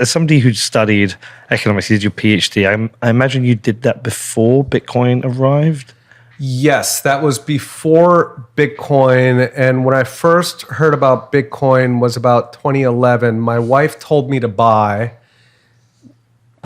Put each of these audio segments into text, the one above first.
as somebody who studied economics, you did your PhD, I imagine you did that before Bitcoin arrived? Yes, that was before Bitcoin. And when I first heard about Bitcoin was about 2011. My wife told me to buy,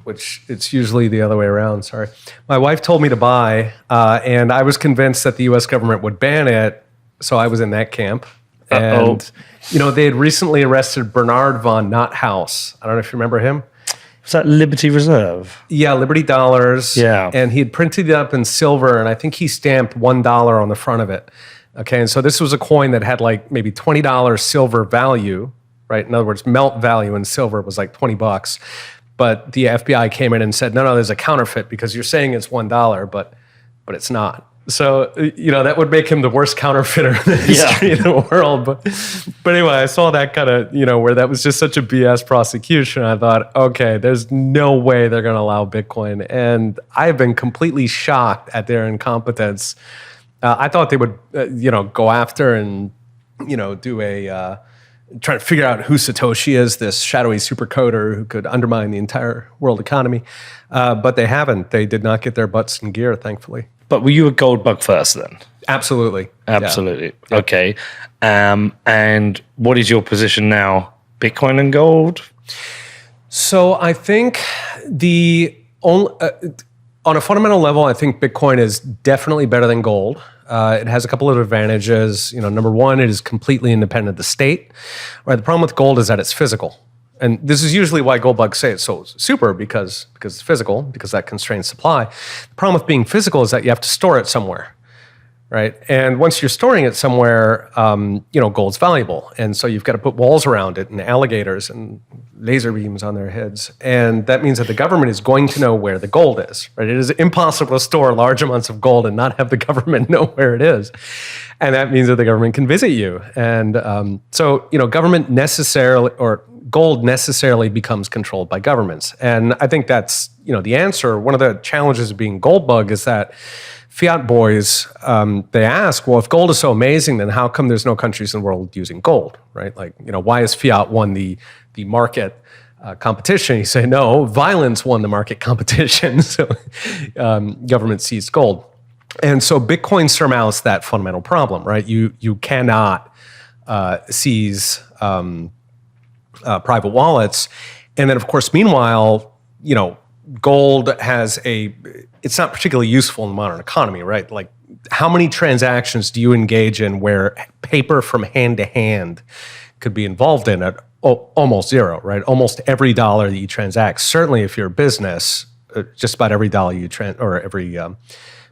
which it's usually the other way around, sorry. My wife told me to buy, and I was convinced that the US government would ban it, so I was in that camp. And, they had recently arrested Bernard von Nothaus. I don't know if you remember him. Was that Liberty Reserve? Yeah, Liberty dollars. Yeah. And he had printed it up in silver, and I think he stamped $1 on the front of it. Okay, and so this was a coin that had like maybe $20 silver value, right? In other words, melt value in silver was like $20. But the FBI came in and said, no, there's a counterfeit because you're saying it's $1, but it's not. So, that would make him the worst counterfeiter in the history of the world. But anyway, I saw that kind of, where that was just such a BS prosecution. I thought, okay, there's no way they're going to allow Bitcoin. And I've been completely shocked at their incompetence. I thought they would, go after and, do a... trying to figure out who Satoshi is, this shadowy supercoder who could undermine the entire world economy. But they haven't. They did not get their butts in gear, thankfully. But were you a gold bug first then? Absolutely. Absolutely. Yeah. Okay. And what is your position now? Bitcoin and gold? So I think on a fundamental level, I think Bitcoin is definitely better than gold. It has a couple of advantages. Number one, it is completely independent of the state. Right. The problem with gold is that it's physical. And this is usually why gold bugs say it's so super because it's physical, because that constrains supply. The problem with being physical is that you have to store it somewhere, right? And once you're storing it somewhere, gold's valuable. And so you've got to put walls around it and alligators and laser beams on their heads. And that means that the government is going to know where the gold is, right? It is impossible to store large amounts of gold and not have the government know where it is. And that means that the government can visit you. And government necessarily, or gold necessarily becomes controlled by governments. And I think that's, the answer. One of the challenges of being gold bug is that fiat boys, they ask, well, if gold is so amazing, then how come there's no countries in the world using gold, right? Like, why has fiat won the market competition? You say, no, violence won the market competition. So government seized gold. And so Bitcoin surmounts that fundamental problem, right? You cannot seize private wallets. And then, of course, meanwhile, gold it's not particularly useful in the modern economy, right? Like, how many transactions do you engage in where paper from hand to hand could be involved in it? Almost zero, right? Almost every dollar that you transact, certainly if you're a business, just about every dollar every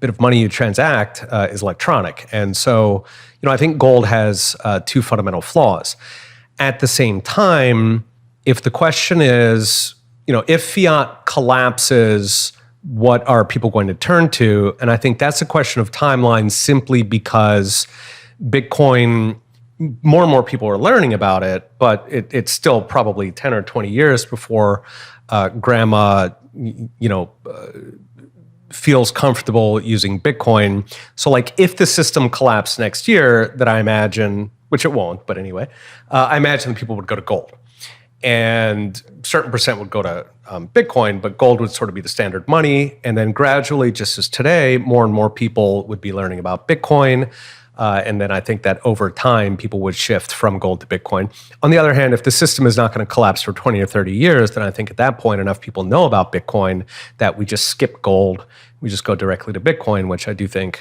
bit of money you transact is electronic. And so, I think gold has two fundamental flaws. At the same time, if the question is, if fiat collapses, what are people going to turn to? And I think that's a question of timeline simply because Bitcoin, more and more people are learning about it, but it's still probably 10 or 20 years before grandma, feels comfortable using Bitcoin. So like if the system collapsed next year, that I imagine, which it won't, but anyway, I imagine people would go to gold. And a certain percent would go to Bitcoin, but gold would sort of be the standard money. And then gradually, just as today, more and more people would be learning about Bitcoin. And then I think that over time, people would shift from gold to Bitcoin. On the other hand, if the system is not going to collapse for 20 or 30 years, then I think at that point, enough people know about Bitcoin that we just skip gold. We just go directly to Bitcoin, which I do think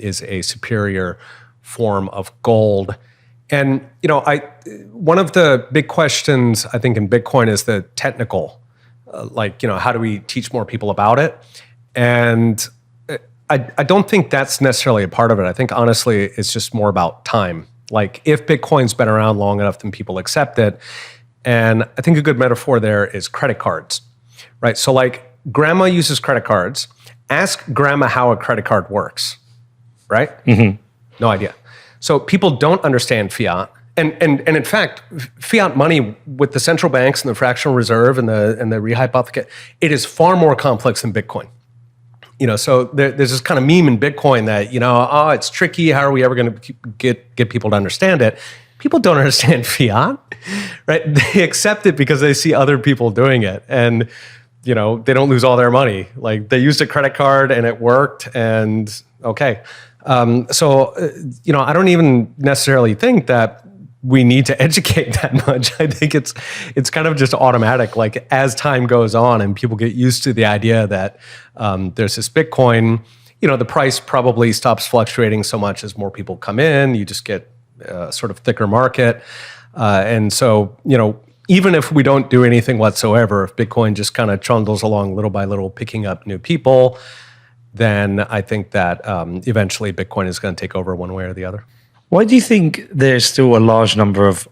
is a superior form of gold. And, one of the big questions, I think, in Bitcoin is the technical, how do we teach more people about it? And I don't think that's necessarily a part of it. I think, honestly, it's just more about time. Like, if Bitcoin's been around long enough, then people accept it. And I think a good metaphor there is credit cards, right? So, like, grandma uses credit cards. Ask grandma how a credit card works, right? Mm-hmm. No idea. So people don't understand fiat. And in fact, fiat money with the central banks and the fractional reserve and the rehypothecate, it is far more complex than Bitcoin. So there's this kind of meme in Bitcoin that, it's tricky. How are we ever going to get people to understand it? people don't understand fiat, right? They accept it because they see other people doing it, and they don't lose all their money. Like, they used a credit card and it worked, and okay. So I don't even necessarily think that we need to educate that much. I think it's kind of just automatic. Like, as time goes on and people get used to the idea that there's this Bitcoin, the price probably stops fluctuating so much as more people come in. You just get a sort of thicker market. And so, even if we don't do anything whatsoever, if Bitcoin just kind of trundles along little by little, picking up new people, then I think that eventually Bitcoin is going to take over one way or the other. Why do you think there's still a large number of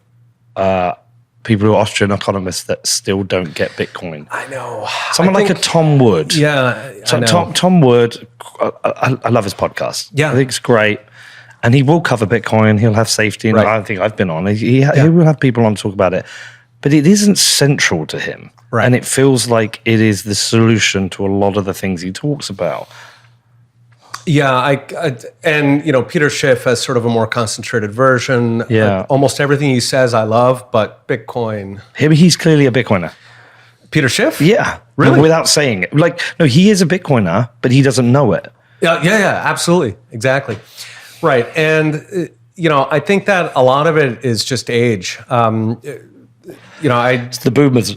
people who are Austrian economists that still don't get Bitcoin? I know. Someone like a Tom Wood. Yeah, I know. Tom Wood, I love his podcast. Yeah. I think it's great. And he will cover Bitcoin. He'll have safety. And I think I've been on. He will have people on to talk about it. But it isn't central to him. Right. And it feels like it is the solution to a lot of the things he talks about. Yeah, and Peter Schiff has sort of a more concentrated version. Yeah. Almost everything he says I love, but Bitcoin. He's clearly a Bitcoiner. Peter Schiff? Yeah. Really? Without saying it. Like, no, he is a Bitcoiner, but he doesn't know it. Yeah, absolutely. Exactly. Right. And, I think that a lot of it is just age. It's the boomers.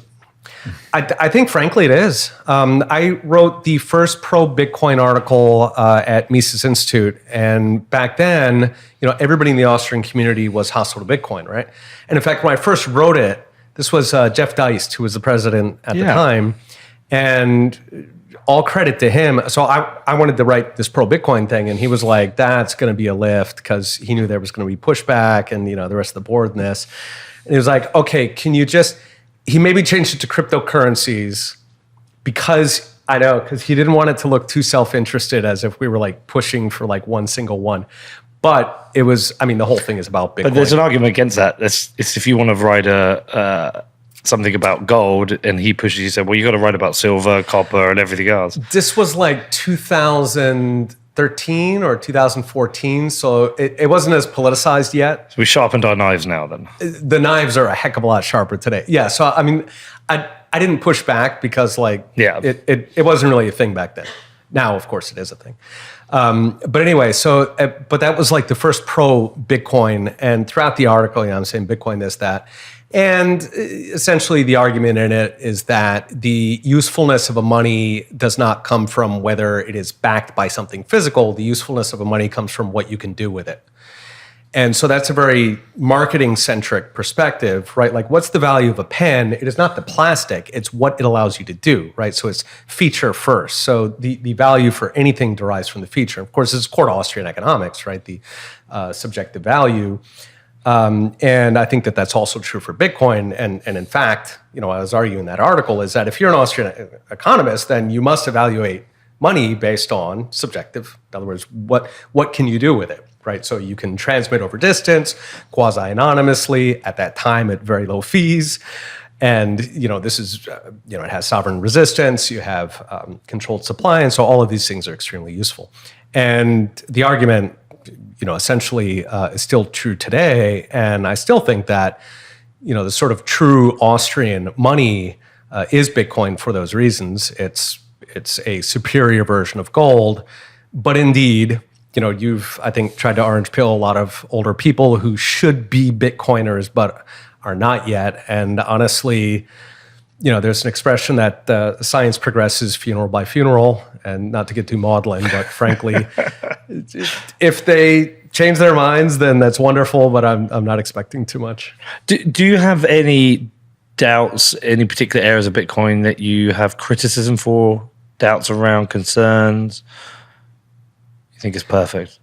I think, frankly, it is. I wrote the first pro-Bitcoin article at Mises Institute, and back then, everybody in the Austrian community was hostile to Bitcoin, right? And in fact, when I first wrote it, this was Jeff Deist, who was the president at the time, and all credit to him. So I wanted to write this pro-Bitcoin thing, and he was like, "That's going to be a lift," because he knew there was going to be pushback, and the rest of the board and this. And he was like, "Okay, can you just?" He maybe changed it to cryptocurrencies because he didn't want it to look too self-interested, as if we were like pushing for like one single one. But it was, the whole thing is about Bitcoin. But there's an argument against that. It's if you want to write something about gold, and he pushes you, said, well, you got to write about silver, copper, and everything else. This was like 2013 or 2014, so it wasn't as politicized yet. So we sharpened our knives now then. The knives are a heck of a lot sharper today. Yeah, so I didn't push back because it wasn't really a thing back then. Now, of course, it is a thing. But anyway, but that was like the first pro-Bitcoin, and throughout the article, I'm saying Bitcoin this, that. And essentially the argument in it is that the usefulness of a money does not come from whether it is backed by something physical. The usefulness of a money comes from what you can do with it. And so that's a very marketing-centric perspective, right? Like, what's the value of a pen? It is not the plastic, it's what it allows you to do, right? So it's feature first. So the value for anything derives from the feature. Of course, it's core to Austrian economics, right? The subjective value. And I think that that's also true for Bitcoin. And in fact, I was arguing in that article is that if you're an Austrian economist, then you must evaluate money based on subjective. In other words, what can you do with it, right? So you can transmit over distance, quasi-anonymously, at that time at very low fees. And, this is, it has sovereign resistance, you have controlled supply, and so all of these things are extremely useful. And the argument essentially is still true today. And I still think that, the sort of true Austrian money is Bitcoin for those reasons. It's a superior version of gold. But indeed, you've, I think, tried to orange pill a lot of older people who should be Bitcoiners, but are not yet. And honestly, there's an expression that science progresses funeral by funeral, and not to get too maudlin, but frankly, if they change their minds, then that's wonderful, but I'm not expecting too much. Do you have any doubts, any particular areas of Bitcoin that you have criticism for, doubts around, concerns? You think it's perfect?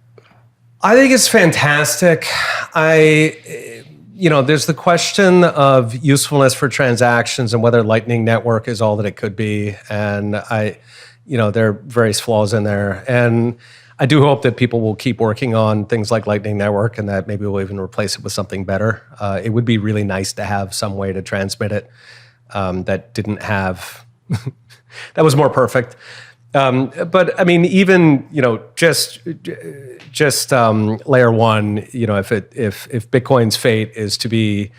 I think it's fantastic. There's the question of usefulness for transactions and whether Lightning Network is all that it could be. And there are various flaws in there. And I do hope that people will keep working on things like Lightning Network, and that maybe we'll even replace it with something better. It would be really nice to have some way to transmit it that didn't have, that was more perfect. But I mean, even just layer one, if Bitcoin's fate is to be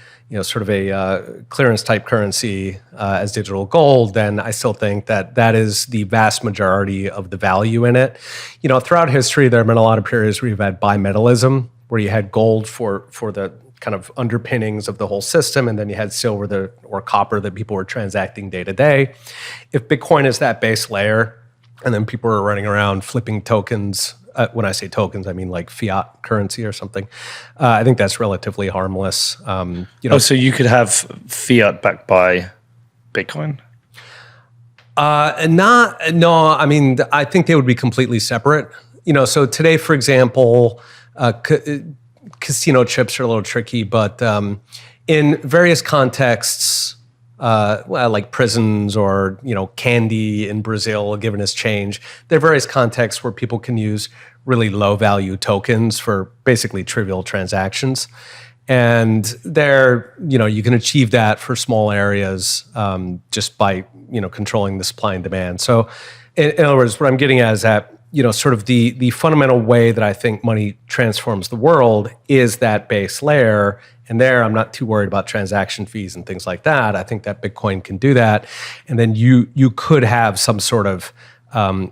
sort of a clearance type currency as digital gold, then I still think that is the vast majority of the value in it. Throughout history, there have been a lot of periods where you've had bimetallism, where you had gold for the kind of underpinnings of the whole system, and then you had silver or copper that people were transacting day to day. If Bitcoin is that base layer, and then people are running around flipping tokens. When I say tokens, I mean like fiat currency or something. I think that's relatively harmless. So you could have fiat backed by Bitcoin? No, I mean, I think they would be completely separate. So today, for example, casino chips are a little tricky, but in various contexts, like prisons or candy in Brazil given as change, there are various contexts where people can use really low value tokens for basically trivial transactions, and there you can achieve that for small areas just by controlling the supply and demand. So in other words, what I'm getting at is that sort of the fundamental way that I think money transforms the world is that base layer. And there, I'm not too worried about transaction fees and things like that. I think that Bitcoin can do that. And then you could have some sort of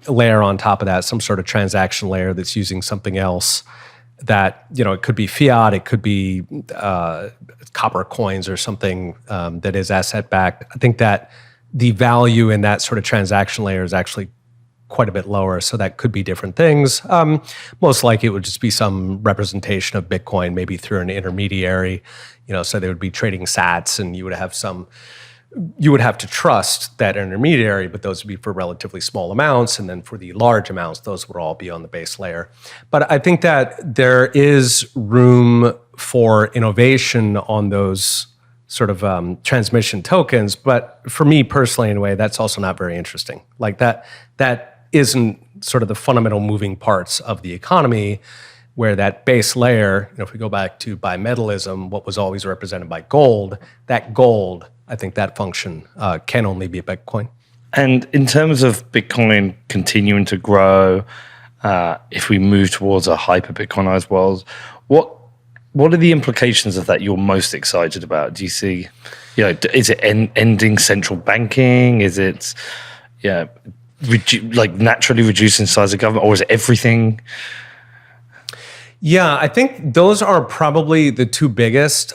layer on top of that, some sort of transaction layer that's using something else that, it could be fiat, it could be copper coins or something that is asset backed. I think that the value in that sort of transaction layer is actually quite a bit lower. So that could be different things. Most likely it would just be some representation of Bitcoin, maybe through an intermediary, so they would be trading sats and you would have to trust that intermediary, but those would be for relatively small amounts. And then for the large amounts, those would all be on the base layer. But I think that there is room for innovation on those sort of transmission tokens. But for me personally, anyway, that's also not very interesting. Like that isn't sort of the fundamental moving parts of the economy, where that base layer, if we go back to bimetallism, what was always represented by gold, that gold, I think that function can only be Bitcoin. And in terms of Bitcoin continuing to grow, if we move towards a hyper-Bitcoinized world, what are the implications of that you're most excited about? Do you see, is it ending central banking? Is it, naturally reducing the size of government, or is it everything? Yeah, I think those are probably the two biggest.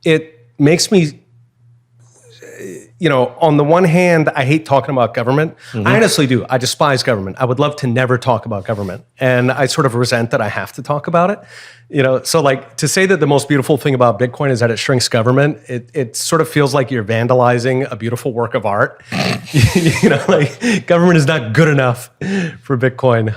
It makes me, on the one hand, I hate talking about government. Mm-hmm. I honestly do. I despise government. I would love to never talk about government. And I sort of resent that I have to talk about it. So like to say that the most beautiful thing about Bitcoin is that it shrinks government, it sort of feels like you're vandalizing a beautiful work of art. Like government is not good enough for Bitcoin.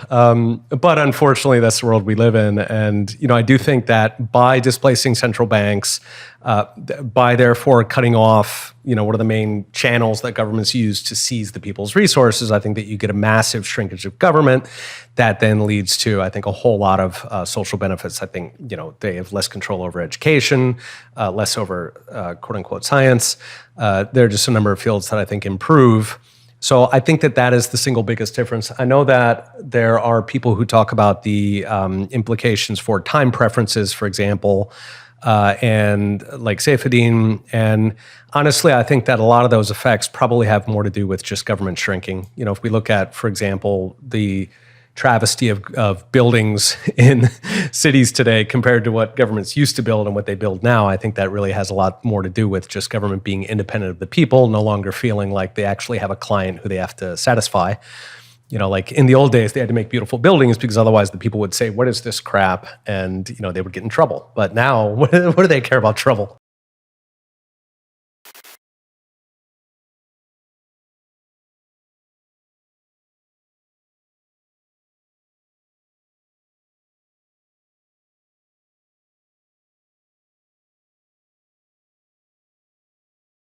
But unfortunately, that's the world we live in. And, I do think that by displacing central banks, by therefore cutting off, what are the main channels that governments use to seize the people's resources, I think that you get a massive shrinkage of government that then leads to, I think, a whole lot of social benefits. I think, they have less control over education, less over quote unquote science. There are just a number of fields that I think improve. So I think that is the single biggest difference. I know that there are people who talk about the implications for time preferences, for example, and like Seyfedin. And honestly, I think that a lot of those effects probably have more to do with just government shrinking. If we look at, for example, the travesty of buildings in cities today compared to what governments used to build and what they build now, I think that really has a lot more to do with just government being independent of the people, no longer feeling like they actually have a client who they have to satisfy. Like in the old days, they had to make beautiful buildings because otherwise the people would say, what is this crap? And, they would get in trouble. But now, what do they care about trouble?